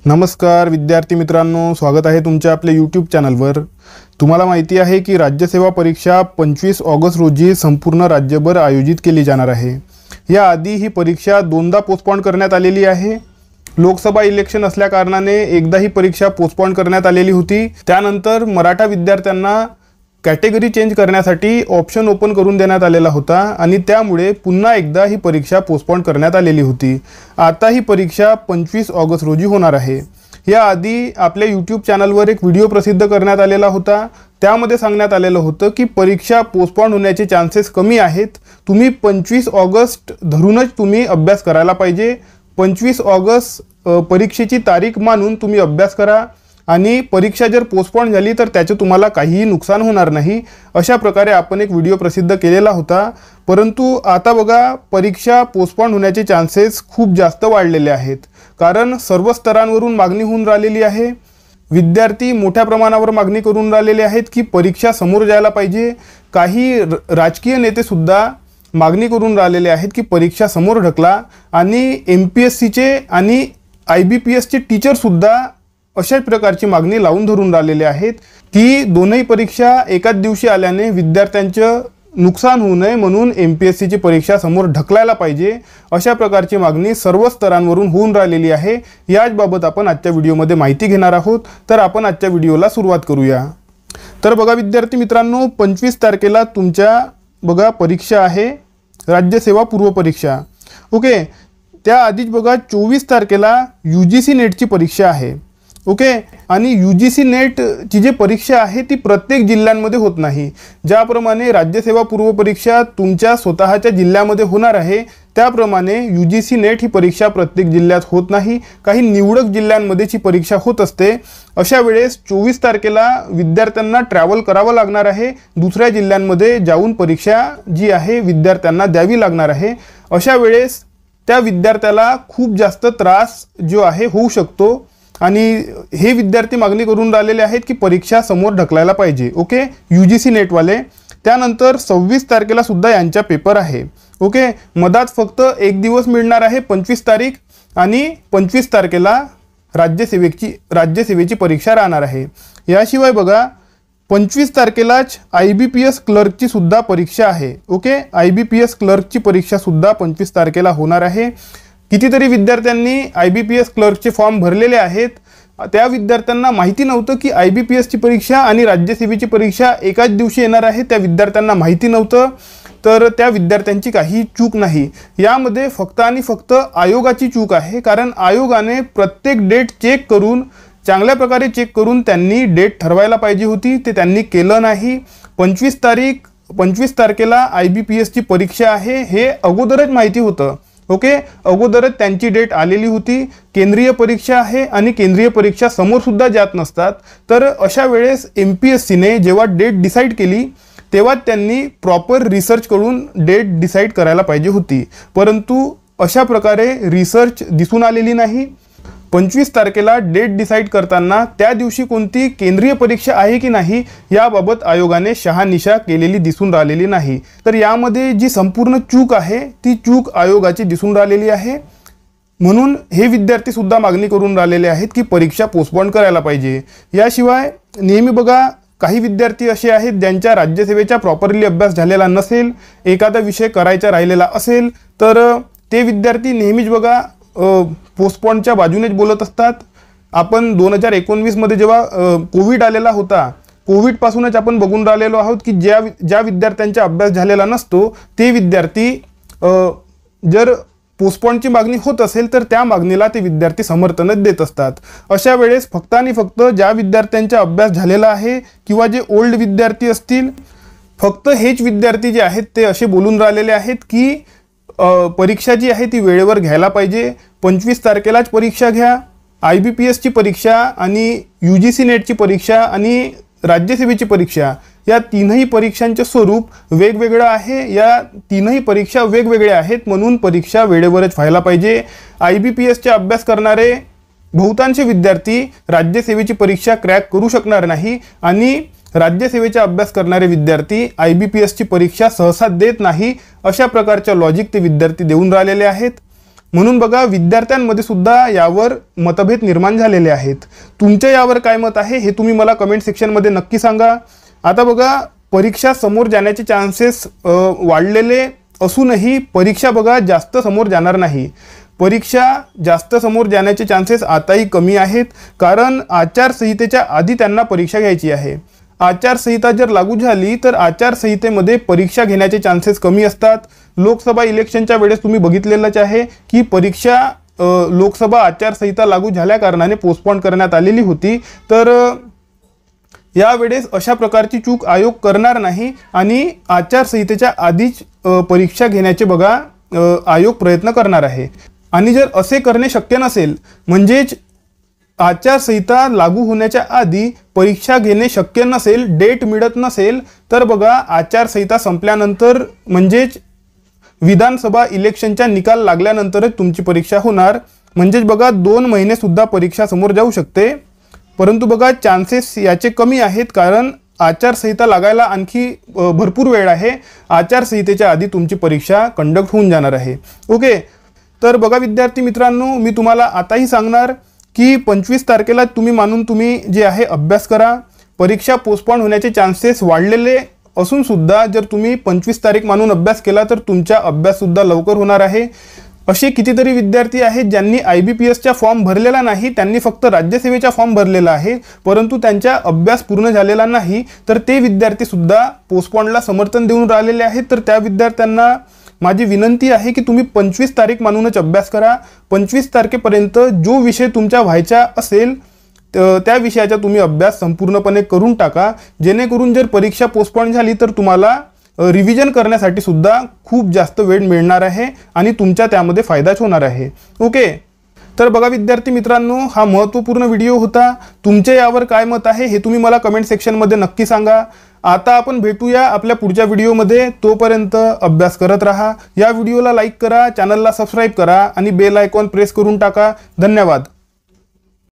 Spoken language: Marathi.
नमस्कार विद्यार्थी मित्रांनो, स्वागत आहे तुमच्या आपल्या यूट्यूब चॅनलवर। तुम्हाला माहिती आहे की राज्यसेवा परीक्षा 25 ऑगस्ट रोजी संपूर्ण राज्यभर आयोजित केली जाणार आहे। याआधी ही परीक्षा दोनदा पोस्टपोन करण्यात आलेली आहे। लोकसभा इलेक्शन असल्या कारणाने एकदा ही परीक्षा पोस्टपोन करण्यात आलेली होती। त्यानंतर मराठा विद्यार्थ्यांना कॅटेगरी चेंज करण्यासाठी ऑप्शन ओपन करून देण्यात आलेला होता आणि त्यामुळे पुन्हा एकदा ही परीक्षा पोस्टपोन करण्यात आलेली होती। आता ही परीक्षा 25 ऑगस्ट रोजी होणार आहे। याआधी आपल्या यूट्यूब चॅनलवर एक व्हिडिओ प्रसिद्ध करण्यात आलेला होता। त्यामध्ये सांगण्यात आलेलं होतं की परीक्षा पोस्टपोन होण्याचे चान्सेस कमी आहेत। तुम्ही 25 ऑगस्ट धरूनच तुम्ही अभ्यास करायला पाहिजे। 25 ऑगस्ट परीक्षेची तारीख मानून तुम्ही अभ्यास करा आणि परीक्षा जर पोस्टपोन झाली तर त्याचे तुम्हाला काहीही नुकसान होणार नाही। अशा प्रकारे आपण एक व्हिडिओ प्रसिद्ध केलेला होता। परंतु आता बघा, परीक्षा पोस्टपोन होण्याचे चान्सेस खूप जास्त वाढलेले आहेत, कारण सर्व स्तरांवरून मागणी होऊन राहिलेली आहे। विद्यार्थी मोठ्या प्रमाणावर मागणी करून राहिलेले आहेत की परीक्षा समोर जायला पाहिजे। काही राजकीय नेते सुद्धा मागणी करून राहिलेले आहेत की परीक्षा समोर ढकला आणि MPSCचे आणि IBPSचे टीचर सुद्धा अशाच प्रकारची मागणी लावून धरून राहिलेले आहेत की दोनही परीक्षा एकाच दिवशी आल्याने विद्यार्थ्यांचं नुकसान होऊ नये म्हणून MPSCची परीक्षा समोर ढकलायला पाहिजे। अशा प्रकारची मागणी सर्व स्तरांवरून होऊन राहिलेली आहे। याच बाबत आपण आजच्या व्हिडिओमध्ये माहिती घेणार आहोत। तर आपण आजच्या व्हिडिओला सुरुवात करूया। तर बघा विद्यार्थी मित्रांनो, 25 तारखेला तुमच्या बघा परीक्षा आहे, राज्यसेवा पूर्व परीक्षा। ओके, त्याआधीच बघा 24 तारखेला UGC नेटची परीक्षा आहे। ओके, आणि UGC नेटची जी परीक्षा आहे ती प्रत्येक जिल्ह्यांमध्ये होत नाही। ज्याप्रमाणे राज्यसेवा पूर्व परीक्षा तुमच्या स्वतःच्या जिल्ह्यामध्ये होणार आहे, त्याप्रमाणे UGC नेट ही परीक्षा प्रत्येक जिल्ह्यात होत नाही, काही निवडक जिल्ह्यांमध्येची परीक्षा होत असते। अशा वेळेस 24 तारखेला विद्यार्थ्यांना ट्रॅव्हल करावं लागणार आहे, दुसऱ्या जिल्ह्यांमध्ये जाऊन परीक्षा जी आहे विद्यार्थ्यांना द्यावी लागणार आहे। अशा वेळेस त्या विद्यार्थ्याला खूप जास्त त्रास जो आहे होऊ शकतो आणि हे विद्यार्थी मागणी करून राहिलेले आहेत की परीक्षा समोर ढकलायला पाहिजे। Okay, UGC नेटवाले। त्यानंतर 26 तारखेला सुद्धा यांचा पेपर आहे। ओके, मधात फक्त एक दिवस मिळणार आहे, 25 तारीख, आणि 25 तारखेला राज्यसेवेची परीक्षा राहणार आहे। याशिवाय बघा 25 तारखेलाच IBPS क्लर्कची सुद्धा परीक्षा आहे। ओके, IBPS क्लर्कची परीक्षा सुद्धा 25 तारखेला होणार आहे। कितीतरी विद्यार्थ्यांनी IBPS क्लर्कचे फॉर्म भरलेले आहेत। त्या विद्यार्थ्यांना माहिती नव्हतं की IBPSची परीक्षा आणि राज्यसेवेची परीक्षा एकाच दिवशी येणार आहे, त्या विद्यार्थ्यांना माहिती नव्हतं। तर त्या विद्यार्थ्यांची काही चूक नाही, यामध्ये फक्त आणि फक्त आयोगाची चूक आहे, कारण आयोगाने प्रत्येक डेट चेक करून चांगल्या प्रकारे चेक करून त्यांनी डेट ठरवायला पाहिजे होती, ते त्यांनी केलं नाही। 25 तारखेला IBPSची परीक्षा आहे हे अगोदरच माहिती होतं। ओके, अगोदरच त्यांची डेट आलेली होती। केंद्रीय परीक्षा आहे आणि केंद्रीय परीक्षा समोर सुद्धा जात नसतात। तर अशा वेळेस MPSCने जेव्हा डेट डिसाईड केली तेव्हा त्यांनी प्रॉपर रिसर्च करून डेट डिसाईड करायला पाहिजे होती, परंतु अशा प्रकारे रिसर्च दिसून आलेली नाही। 25 तारखेला डेट डिसाईड करताना त्या दिवशी कोणती केंद्रीय परीक्षा आहे की नाही याबाबत आयोगाने शहानिशा केलेली दिसून राहिलेली नाही। तर यामध्ये जी संपूर्ण चूक आहे ती चूक आयोगाची दिसून राहिलेली आहे, म्हणून हे विद्यार्थी सुद्धा मागणी करून राहिलेले आहेत की परीक्षा पोस्टपोन करायला पाहिजे। याशिवाय नेहमी बघा काही विद्यार्थी असे आहेत ज्यांच्या राज्यसेवेचा प्रॉपरली अभ्यास झालेला नसेल, एखादा विषय करायचा राहिलेला असेल, तर ते विद्यार्थी नेहमीच बघा पोस्टपोनच्या बाजूनेच बोलत असतात। आपण 2019 मध्ये जेव्हा कोविड आलेला होता, कोविडपासूनच आपण बघून राहिलेलो आहोत की ज्या विद्यार्थ्यांचा अभ्यास झालेला नसतो ते विद्यार्थी जर पोस्टपोनची मागणी होत असेल तर त्या मागणीला ते विद्यार्थी समर्थनच देत असतात। अशा वेळेस फक्त आणि फक्त ज्या विद्यार्थ्यांचा अभ्यास झालेला आहे किंवा जे ओल्ड विद्यार्थी असतील, फक्त हेच विद्यार्थी जे आहेत ते असे बोलून राहिलेले आहेत की परीक्षा जी आहे ती वेळेवर घ्यायला पाहिजे। 25 तारखेलाच परीक्षा घ्या। IBPSची परीक्षा आणि UGC नेटची परीक्षा आणि राज्यसेवेची परीक्षा या तीनही परीक्षांचे स्वरूप वेगवेगळं आहे। या तीनही परीक्षा वेगवेगळ्या आहेत, म्हणून परीक्षा वेळेवरच व्हायला पाहिजे। IBPSचा अभ्यास करणारे बहुतांश विद्यार्थी राज्यसेवेची परीक्षा क्रॅक करू शकणार नाही आणि राज्यसेवेचा अभ्यास करणारे विद्यार्थी IBPSची परीक्षा सहसा देत नाही। अशा प्रकारच्या लॉजिक ते विद्यार्थी देऊन राहिलेले आहेत। म्हणून बघा विद्यार्थ्यांमध्ये सुद्धा यावर मतभेद निर्माण झालेले आहेत. तुमच्या यावर काय मत आहे हे तुम्ही मला कमेंट सेक्शनमध्ये नक्की सांगा. आता बघा परीक्षा समोर जाण्याचे चान्सेस वाढलेले असूनही परीक्षा बघा जास्त समोर जाणार नाही. परीक्षा जास्त समोर जाण्याचे चान्सेस आताही कमी आहेत, कारण आचारसंहितेच्या आधी त्यांना परीक्षा घ्यायची आहे. आचारसंहिता जर लागू झाली तर आचारसंहितेमध्ये परीक्षा घेण्याचे चान्सेस कमी असतात. लोकसभा इलेक्शनच्या वेळेस तुम्ही बघितलेलंच आहे की परीक्षा लोकसभा आचारसंहिता लागू झाल्या कारणाने पोस्टपोन करण्यात आलेली होती. तर यावेळेस अशा प्रकारची चूक आयोग करणार नाही आणि आचारसंहितेच्या आधीच परीक्षा घेण्याचे बघा आयोग प्रयत्न करणार आहे. आणि जर असे करणे शक्य नसेल, म्हणजेच आचारसंहिता लागू होण्याच्या आधी परीक्षा घेणे शक्य नसेल, डेट मिळत नसेल, तर बघा आचारसंहिता संपल्यानंतर म्हणजेच विधानसभा इलेक्शनच्या निकाल लागल्यानंतरच तुमची परीक्षा होणार. म्हणजेच बघा 2 महिनेसुद्धा परीक्षा समोर जाऊ शकते. परंतु बघा चान्सेस याचे कमी आहेत, कारण आचारसंहिता लागायला आणखी भरपूर वेळ आहे. आचारसंहितेच्या आधी तुमची परीक्षा कंडक्ट होऊन जाणार आहे. ओके, तर बघा विद्यार्थी मित्रांनो, मी तुम्हाला आताही सांगणार की 25 तारखेला तुम्ही जे आहे अभ्यास करा. परीक्षा पोस्टपोन होण्याचे चान्सेस वाढलेले असून सुद्धा जर तुम्ही 25 तारीख मानून अभ्यास केला तर तुमचा अभ्याससुद्धा लवकर होणार आहे. असे कितीतरी विद्यार्थी आहेत ज्यांनी IBPSचा फॉर्म भरलेला नाही, त्यांनी फक्त राज्यसेवेचा फॉर्म भरलेला आहे, परंतु त्यांचा अभ्यास पूर्ण झालेला नाही. तर ते विद्यार्थीसुद्धा पोस्टपोनला समर्थन देऊन राहिलेले आहेत. तर त्या विद्यार्थ्यांना माझी विनंती आहे की तुम्ही 25 तारीख मानूनच अभ्यास करा. 25 तारखेपर्यंत जो विषय तुमचा व्हायचा असेल त्या विषयाचा तुम्ही अभ्यास संपूर्णपणे करून टाका, जेणेकरून जर परीक्षा पोस्टपोन झाली तर तुम्हाला रिव्हिजन करण्यासाठी सुद्धा खूप जास्त वेळ मिळणार आहे आणि तुमचा त्यामध्ये फायदाच होणार आहे. ओके, तर बघा विद्यार्थी मित्रांनो, हा महत्त्वपूर्ण व्हिडिओ होता. तुमचे यावर काय मत आहे हे तुम्ही मला कमेंट सेक्शनमध्ये नक्की सांगा. आता आपण भेटूया आपल्या पुढच्या व्हिडिओमध्ये. तोपर्यंत अभ्यास करत राहा. या व्हिडिओला लाईक करा, चॅनलला सबस्क्राईब करा आणि बेल आयकॉन प्रेस करून टाका. धन्यवाद.